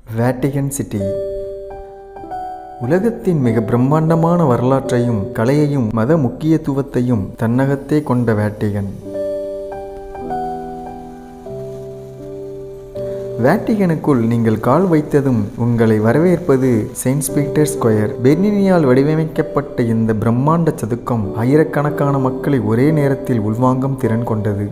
Vatican city உலகத்தின் மிக பிரம்மாண்டமான வரலாற்றையும் கலையையும் மத முக்கியத்துவத்தையும் தன்னகத்தே கொண்ட வேட்டிகன். வேட்டிகனுக்குள் நீங்கள் கால் வைத்ததும் உங்களை வரவேற்பது செயின்ட் பீட்டர்ஸ் ஸ்கொயர். பெர்னினியால் வடிவமைக்கப்பட்ட இந்த பிரம்மாண்ட சதுக்கம் ஆயிரக்கணக்கான மக்களை ஒரே நேரத்தில் உள்வாங்கும் திறன் கொண்டது.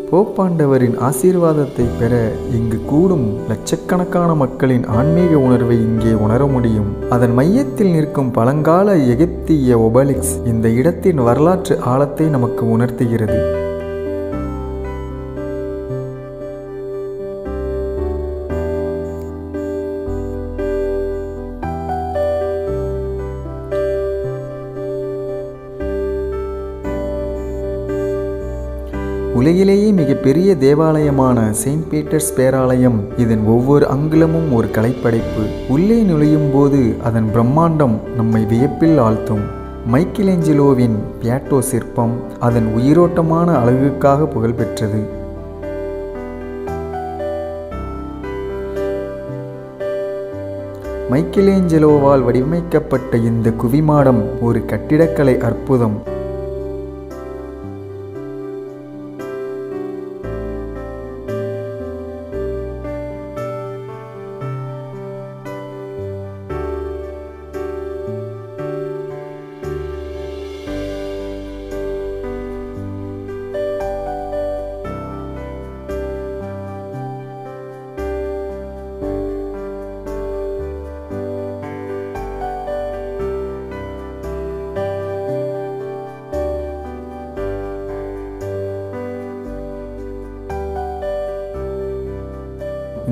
போப்பாண்டவரின் ஆசீர்வாதத்தை பெற இங்கு கூடும் லட்சக்கணக்கான மக்களின் ஆன்மீக உணர்வை இங்கே உணர முடியும். அதன் மையத்தில் நிற்கும் பழங்கால எகிப்திய ஒபலிக்ஸ் இந்த இடத்தின் வரலாற்று ஆழத்தை நமக்கு உணர்த்துகிறது. உலகிலேயே மிகப்பெரிய தேவாலயமான செயின்ட் பீட்டர்ஸ் பேராலயம். இதன் ஒவ்வொரு அங்குலமும் ஒரு கலைப்படைப்பு. உள்ளே நுழையும் போது அதன் பிரம்மாண்டம் நம்மை வியப்பில் ஆழ்த்தும். மைக்கேலேஞ்சலோவின் பியாட்டோ சிற்பம் அதன் உயிரோட்டமான அழகுக்காக புகழ்பெற்றது. மைக்கேலேஞ்சலோவால் வடிவமைக்கப்பட்ட இந்த குவிமாடம் ஒரு கட்டிடக்கலை அற்புதம்.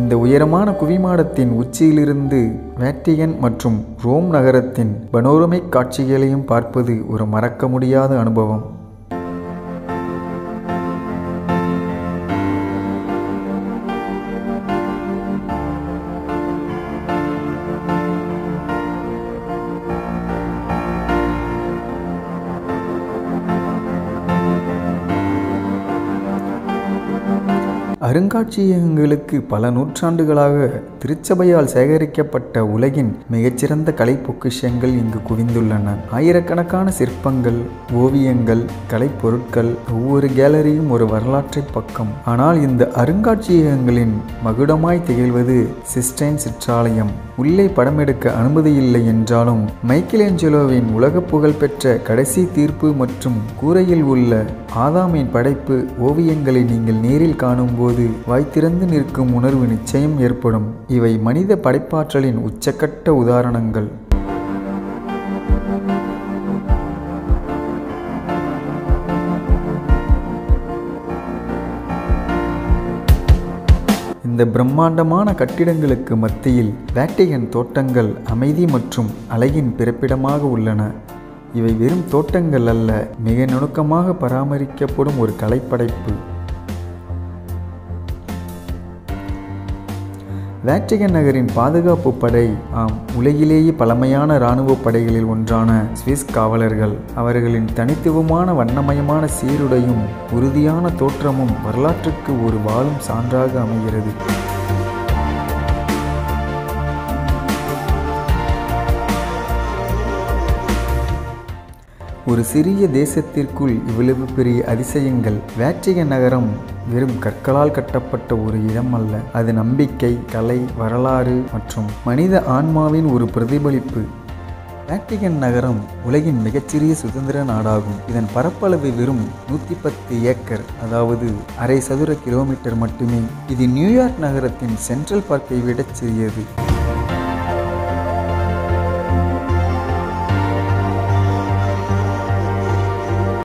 இந்த உயரமான குவிமாடத்தின் உச்சியிலிருந்து வேட்டிகன் மற்றும் ரோம் நகரத்தின் பனோரமிக் காட்சிகளையும் பார்ப்பது ஒரு மறக்க முடியாத அனுபவம். அருங்காட்சியகங்களுக்கு பல நூற்றாண்டுகளாக திருச்சபையால் சேகரிக்கப்பட்ட உலகின் மிகச்சிறந்த கலை பொக்கிஷங்கள் இங்கு குவிந்துள்ளன. ஆயிரக்கணக்கான சிற்பங்கள், ஓவியங்கள், கலைப்பொருட்கள், ஒவ்வொரு கேலரியும் ஒரு வரலாற்றை பக்கம். ஆனால் இந்த அருங்காட்சியகங்களின் மகுடமாய் திகழ்வது சிஸ்டைன் சிற்றாலயம். உள்ளே படமெடுக்க அனுமதியில்லை என்றாலும் மைக்கேலேஞ்சலோவின் உலக புகழ்பெற்ற கடைசி தீர்ப்பு மற்றும் கூரையில் உள்ள ஆதாமின் படைப்பு ஓவியங்களை நீங்கள் நேரில் காணும்போது வாய்த்திறந்து நிற்கும் உணர்வு நிச்சயம் ஏற்படும். இவை மனித படைப்பாற்றலின் உச்சக்கட்ட உதாரணங்கள். இந்த பிரம்மாண்டமான கட்டிடங்களுக்கு மத்தியில் வேட்டிகன் தோட்டங்கள் அமைதி மற்றும் அழகின் பிறப்பிடமாக உள்ளன. இவை வெறும் தோட்டங்கள் அல்ல, மிக நுணுக்கமாக பராமரிக்கப்படும் ஒரு கலைப்படைப்பு. வேட்டிகன் நகரின் பாதுகாப்பு படை உலகிலேயே பழமையான இராணுவ படைகளில் ஒன்றான சுவிஸ் காவலர்கள். அவர்களின் தனித்துவமான வண்ணமயமான சீருடையும் உறுதியான தோற்றமும் வரலாற்றுக்கு ஒரு வாழும் சான்றாக அமைகிறது. ஒரு சிறிய தேசத்திற்குள் இவ்வளவு பெரிய அதிசயங்கள். வேட்டிகன் நகரம் வெறும் கற்களால் கட்டப்பட்ட ஒரு இடம் அல்ல, அது நம்பிக்கை, கலை, வரலாறு மற்றும் மனித ஆன்மாவின் ஒரு பிரதிபலிப்பு. வேட்டிகன் நகரம் உலகின் மிகச்சிறிய சுதந்திர நாடாகும். இதன் பரப்பளவு வெறும் 110 ஏக்கர், அதாவது அரை சதுர கிலோமீட்டர் மட்டுமே. இது நியூயார்க் நகரத்தின் சென்ட்ரல் பார்க்கை விட சிறியது.